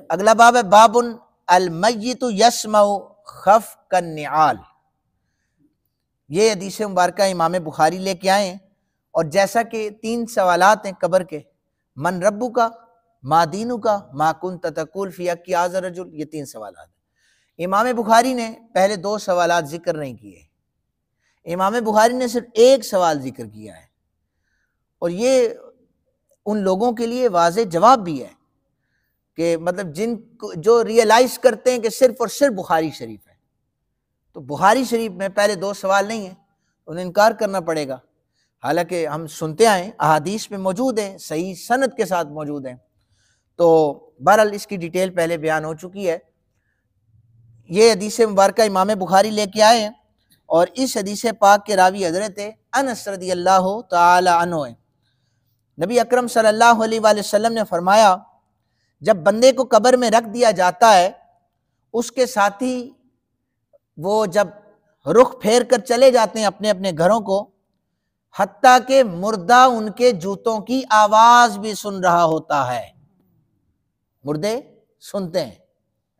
اگلا باب ہے باب المیت یسمع خفق النعال. یہ حدیث مبارکہ امام بخاری لے کے آئے ہیں، اور جیسا کہ 3 سوالات ہیں قبر کے، من ربو کا، ما دینو کا، ما کنت تقول فی حق ھذا الرجل، یہ 3 سوالات ہیں. امام بخاری نے پہلے 2 سوالات ذکر نہیں کیے، امام بخاری نے صرف 1 سوال ذکر کیا ہے، اور یہ ان لوگوں کے لیے واضح جواب بھی ہے کہ مطلب جو ریئلائز کرتے ہیں کہ صرف اور صرف بخاری شریف ہے، تو بخاری شریف میں پہلے 2 سوال نہیں ہیں، انہیں انکار کرنا پڑے گا. حالانکہ ہم سنتے آئے احادیث میں موجود ہیں، صحیح سند کے ساتھ موجود ہیں. تو بہرحال اس کی ڈیٹیل پہلے بیان ہو چکی ہے. یہ حدیث مبارکہ امام بخاری لے کے آئے ہیں، اور اس حدیث پاک کے راوی حضرت انس رضی اللہ تعالی عنہ ہیں. نبی اکرم صلی اللہ علیہ وآلہ وسلم نے فرمایا، جب بندے کو قبر میں رکھ دیا جاتا ہے، اس کے ساتھی وہ جب رخ پھیر کر چلے جاتے ہیں اپنے اپنے گھروں کو، حتیٰ کہ مردہ ان کے جوتوں کی آواز بھی سن رہا ہوتا ہے. مردے سنتے ہیں،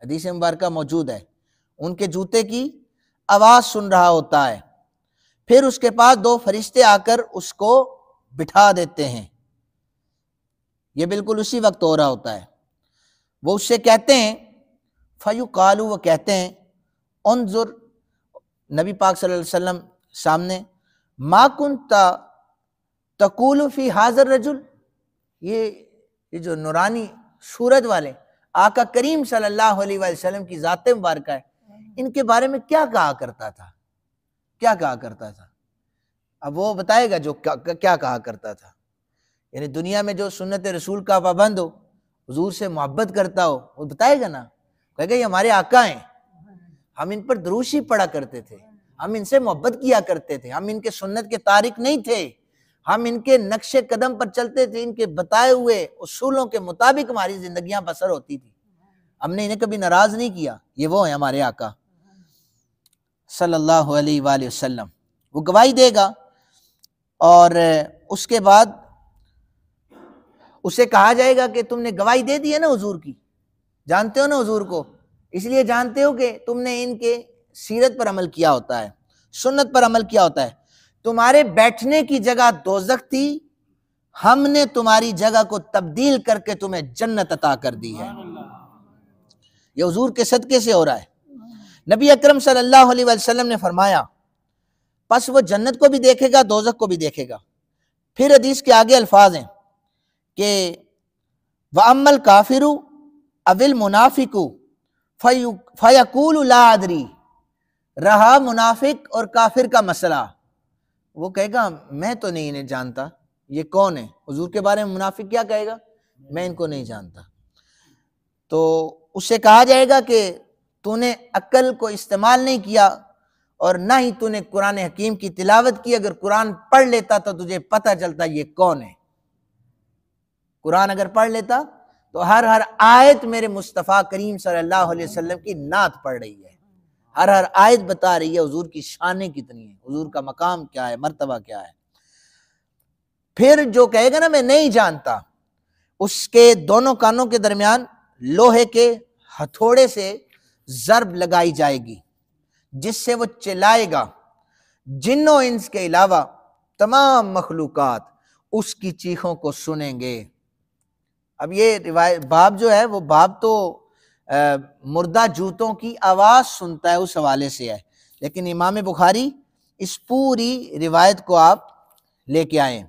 حدیث مبارکہ موجود ہے، ان کے جوتے کی آواز سن رہا ہوتا ہے. پھر اس کے پاس 2 فرشتے آ کر اس کو بٹھا دیتے ہیں. یہ بالکل اسی وقت ہو رہا ہوتا ہے. وہ اس سے کہتے ہیں، فَيُقَالُ، وہ کہتے ہیں، انظر، نبی پاک صلی اللہ علیہ وسلم سامنے، ما کنت تقول فی ھذا الرجل، یہ جو نورانی سورج والے آقا کریم صلی اللہ علیہ وآلہ وسلم کی ذات مبارکہ ہے، ان کے بارے میں کیا کہا کرتا تھا، کیا کہا کرتا تھا. اب وہ بتائے گا جو کیا کہا کرتا تھا. یعنی دنیا میں جو سنت رسول کا پابند ہو، حضور سے محبت کرتا ہو، وہ بتائے گا نا، کہے گا یہ ہمارے آقا ہیں، ہم ان پر دروشی پڑھا کرتے تھے، ہم ان سے محبت کیا کرتے تھے، ہم ان کے سنت کے تارک نہیں تھے، ہم ان کے نقش قدم پر چلتے تھے، ان کے بتائے ہوئے اصولوں کے مطابق ہماری زندگیاں بسر ہوتی تھی، ہم نے انہیں کبھی ناراض نہیں کیا. یہ وہ ہیں ہمارے آقا صلی اللہ علیہ وآلہ وسلم. وہ گواہی دے گا، اور اس کے بعد اسے کہا جائے گا کہ تم نے گواہی دے دی ہے نا حضور کی، جانتے ہو نا حضور کو، اس لیے جانتے ہو کہ تم نے ان کے سیرت پر عمل کیا ہوتا ہے، سنت پر عمل کیا ہوتا ہے. تمہارے بیٹھنے کی جگہ دوزخ تھی، ہم نے تمہاری جگہ کو تبدیل کر کے تمہیں جنت عطا کر دی ہے. یہ حضور کے صدقے سے ہو رہا ہے. نبی اکرم صلی اللہ علیہ وسلم نے فرمایا، پس وہ جنت کو بھی دیکھے گا، دوزخ کو بھی دیکھے گا. پھر حدیث کے آگے الفاظ ہیں کہ وَأَمَّا الْكَافِرُ أَوِ الْمُنَافِقُ فَيَقُولُ لَا أَدْرِي. رہا منافق اور کافر کا مسئلہ، وہ کہے گا میں تو نہیں انہیں جانتا، یہ کون ہے. حضور کے بارے میں منافق کیا کہے گا؟ میں ان کو نہیں جانتا. تو اس سے کہا جائے گا کہ تو نے عقل کو استعمال نہیں کیا، اور نہ ہی تو نے قرآن حکیم کی تلاوت کی. اگر قرآن پڑھ لیتا تو تجھے پتہ چلتا یہ کون ہے. قرآن اگر پڑھ لیتا تو ہر آیت میرے مصطفیٰ کریم صلی اللہ علیہ وسلم کی نعت پڑھ رہی ہے، ہر آیت بتا رہی ہے حضور کی شانیں کتنی ہیں، حضور کا مقام کیا ہے، مرتبہ کیا ہے. پھر جو کہے گا نا میں نہیں جانتا، اس کے دونوں کانوں کے درمیان لوہے کے ہتھوڑے سے ضرب لگائی جائے گی، جس سے وہ چلائے گا. جن و انس کے علاوہ تمام مخلوقات اس کی چیخوں کو سنیں گے. اب یہ باب جو ہے وہ باب تو مردہ جوتوں کی آواز سنتا ہے اس حوالے سے ہے، لیکن امام بخاری اس پوری روایت کو آپ لے کے آئے ہیں.